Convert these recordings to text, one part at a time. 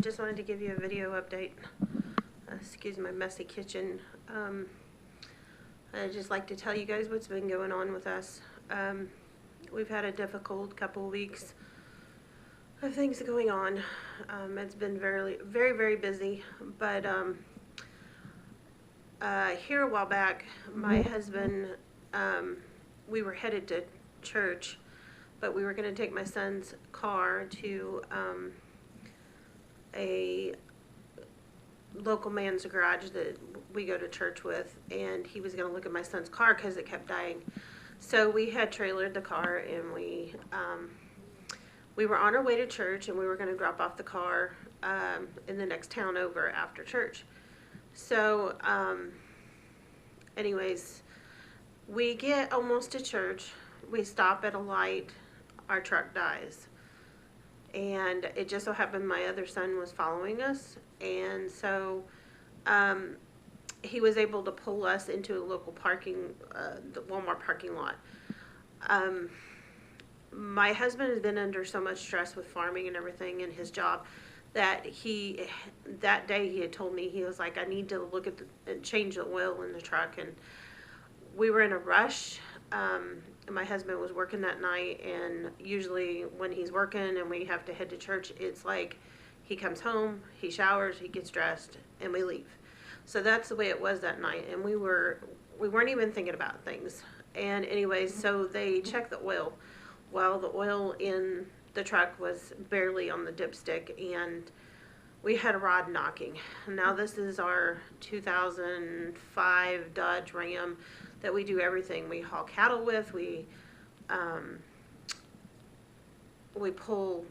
just wanted to give you a video update. Excuse my messy kitchen. I'd just like to tell you guys what's been going on with us. We've had a difficult couple of weeks of things going on. It's been very, very, very busy, but here a while back, my husband, we were headed to church, but we were going to take my son's car to a local man's garage that we go to church with, and he was going to look at my son's car because it kept dying. So we had trailered the car, and we were on our way to church, and we were going to drop off the car in the next town over after church. So anyways, we get almost to church, we stop at a light, our truck dies. And it just so happened my other son was following us, and so he was able to pull us into a local the Walmart parking lot. My husband has been under so much stress with farming and everything in his job that that day he had told me, he was like, I need to look at and change the oil in the truck. And we were in a rush. My husband was working that night, and usually when he's working and we have to head to church, it's like he comes home, he showers, he gets dressed, and we leave. So that's the way it was that night, and we weren't even thinking about things. And anyways, so they checked the oil. Well, the oil in the truck was barely on the dipstick, and we had a rod knocking. Now this is our 2005 Dodge Ram that we do everything. We haul cattle with, we pull,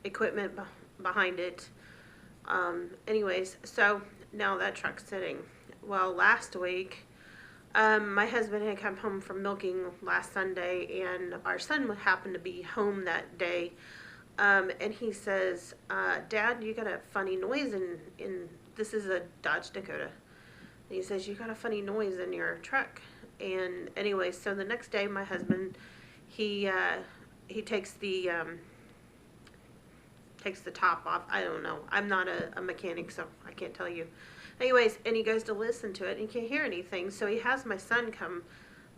equipment behind it. Anyways, so now that truck's sitting. Well, last week, my husband had come home from milking last Sunday, and our son happened to be home that day. And he says, Dad, you got a funny noise in this is a Dodge Dakota. And he says, you got a funny noise in your truck. And anyway, so the next day, my husband, he takes the top off. I don't know. I'm not a mechanic, so I can't tell you. Anyways, and he goes to listen to it, and he can't hear anything. So he has my son come,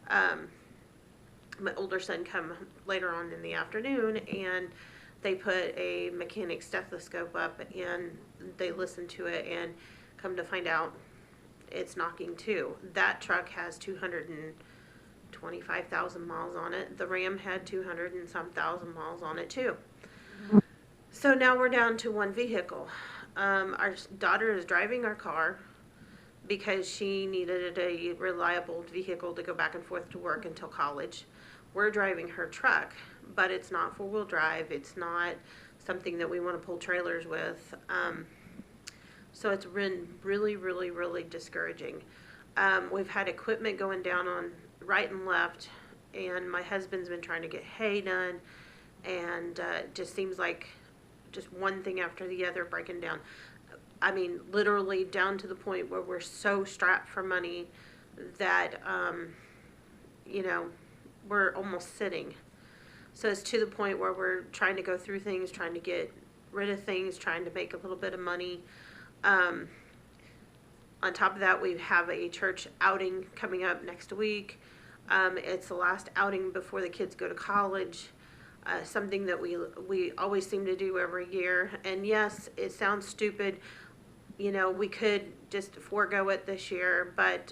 my older son come later on in the afternoon, and they put a mechanic stethoscope up, and they listen to it, and come to find out, it's knocking too. That truck has 225,000 miles on it. The Ram had 200 and some thousand miles on it too. So now we're down to one vehicle. Our daughter is driving our car because she needed a reliable vehicle to go back and forth to work until college. We're driving her truck, but it's not four-wheel drive. It's not something that we want to pull trailers with. So it's been really, really, really discouraging. We've had equipment going down on right and left, and my husband's been trying to get hay done, and it just seems like just one thing after the other breaking down. I mean, literally down to the point where we're so strapped for money that, we're almost sitting. So it's to the point where we're trying to go through things, trying to get rid of things, trying to make a little bit of money. On top of that, we have a church outing coming up next week. It's the last outing before the kids go to college. Something that we always seem to do every year. And yes, it sounds stupid. We could just forego it this year, but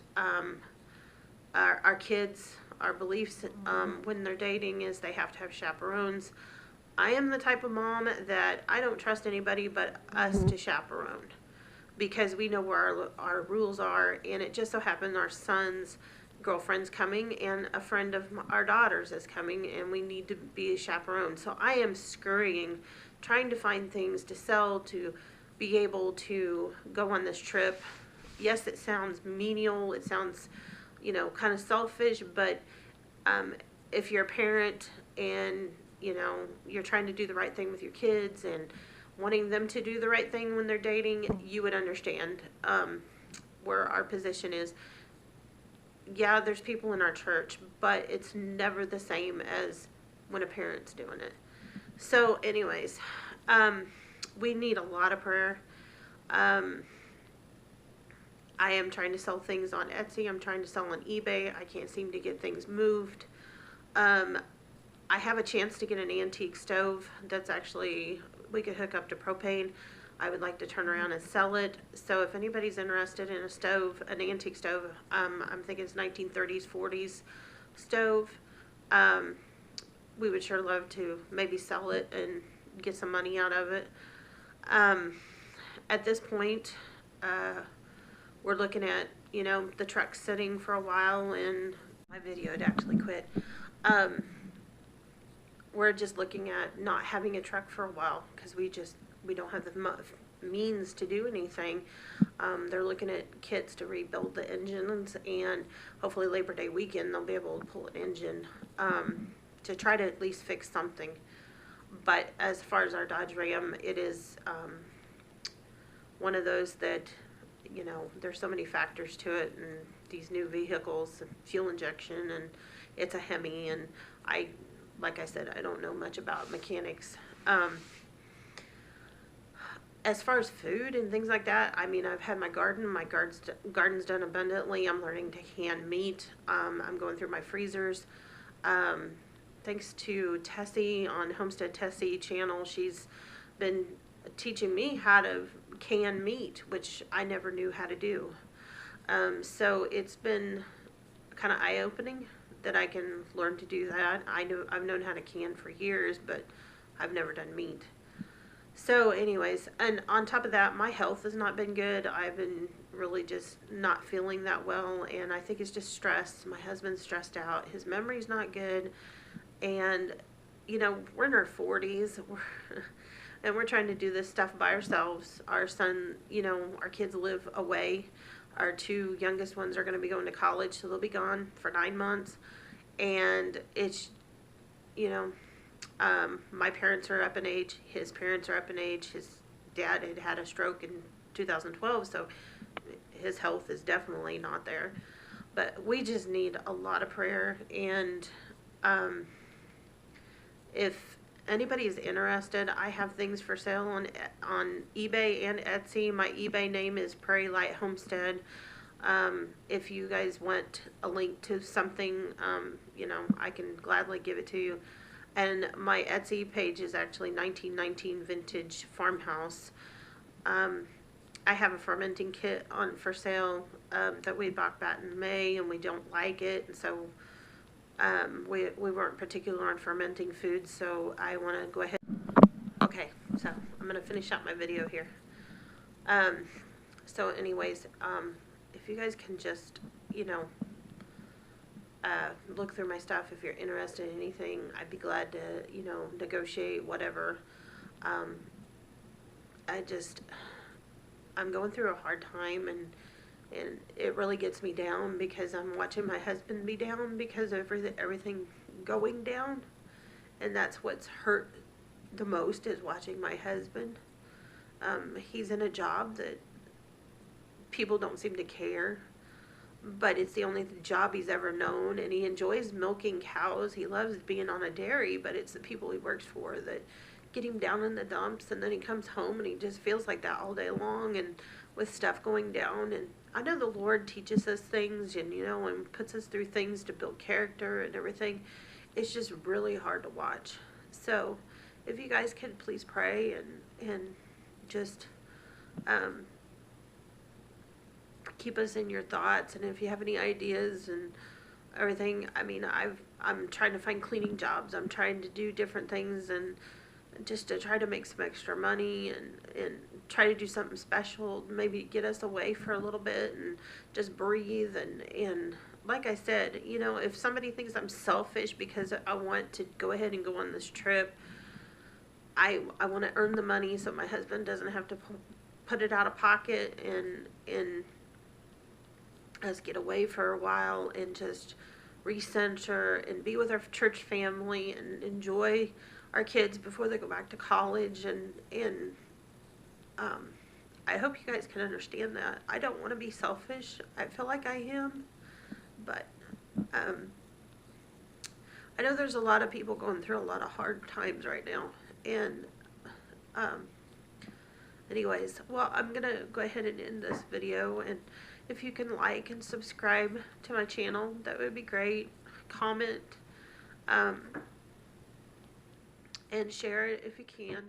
our kids, our beliefs when they're dating is they have to have chaperones. I am the type of mom that I don't trust anybody but us to chaperone, because we know where our rules are, and it just so happened our son's girlfriend's coming, and a friend of our daughter's is coming, and we need to be a chaperone. So I am scurrying, trying to find things to sell to be able to go on this trip. Yes, it sounds menial, it sounds, kind of selfish, but if you're a parent and, you're trying to do the right thing with your kids and wanting them to do the right thing when they're dating, you would understand where our position is. Yeah, there's people in our church, but it's never the same as when a parent's doing it. So anyways, we need a lot of prayer. Um, I am trying to sell things on Etsy. I'm trying to sell on eBay. I can't seem to get things moved. Um, I have a chance to get an antique stove that's actually, we could hook up to propane. I would like to turn around and sell it. So if anybody's interested in a stove, an antique stove, I'm thinking it's 1930s, 40s stove, um, we would sure love to maybe sell it and get some money out of it. Um, at this point, we're looking at, the truck sitting for a while, and my video had actually quit. We're just looking at not having a truck for a while because we don't have the means to do anything. They're looking at kits to rebuild the engines, and hopefully Labor Day weekend they'll be able to pull an engine to try to at least fix something. But as far as our Dodge Ram, it is one of those that, there's so many factors to it, and these new vehicles, fuel injection, and it's a Hemi, and like I said, I don't know much about mechanics. As far as food and things like that, I mean, I've had my garden. My garden's done abundantly. I'm learning to can meat. I'm going through my freezers. Thanks to Tessie on Homestead Tessie channel, she's been teaching me how to can meat, which I never knew how to do. So it's been kind of eye-opening that I can learn to do that. I've known how to can for years, but I've never done meat. So anyways, and on top of that, my health has not been good. I've been really just not feeling that well, and I think it's just stress. My husband's stressed out. His memory's not good, and we're in our 40s, and we're trying to do this stuff by ourselves. Our son, our kids live away. Our two youngest ones are going to be going to college, so they'll be gone for 9 months. And it's, my parents are up in age. His parents are up in age. His dad had had a stroke in 2012, so his health is definitely not there. But we just need a lot of prayer. And if anybody is interested, I have things for sale on eBay and Etsy. My eBay name is Prairie Light Homestead. If you guys want a link to something, I can gladly give it to you. And my Etsy page is actually 1919 Vintage Farmhouse. I have a fermenting kit for sale that we bought back in May, and we don't like it, and so we weren't particular on fermenting foods, so I want to go ahead. Okay, so I'm going to finish out my video here. So anyways, if you guys can just, look through my stuff. If you're interested in anything, I'd be glad to, negotiate, whatever. I'm going through a hard time, and it really gets me down because I'm watching my husband be down because of everything going down, and that's what's hurt the most, is watching my husband. He's in a job that people don't seem to care, but it's the only job he's ever known, and he enjoys milking cows. He loves being on a dairy, but it's the people he works for that get him down in the dumps, and then he comes home and he just feels like that all day long, and with stuff going down. And I know the Lord teaches us things, and and puts us through things to build character and everything. It's just really hard to watch. So if you guys could please pray and just keep us in your thoughts, and if you have any ideas and everything. I mean, I'm trying to find cleaning jobs. I'm trying to do different things, and just to try to make some extra money, and try to do something special, maybe get us away for a little bit and just breathe. And like I said, if somebody thinks I'm selfish because I want to go ahead and go on this trip, I want to earn the money so my husband doesn't have to put it out of pocket, and us get away for a while and just recenter and be with our church family and enjoy our kids before they go back to college. And I hope you guys can understand that. I don't want to be selfish. I feel like I am, but I know there's a lot of people going through a lot of hard times right now, and Anyways, well, I'm gonna go ahead and end this video, and if you can like and subscribe to my channel, that would be great. Comment, and share it if you can.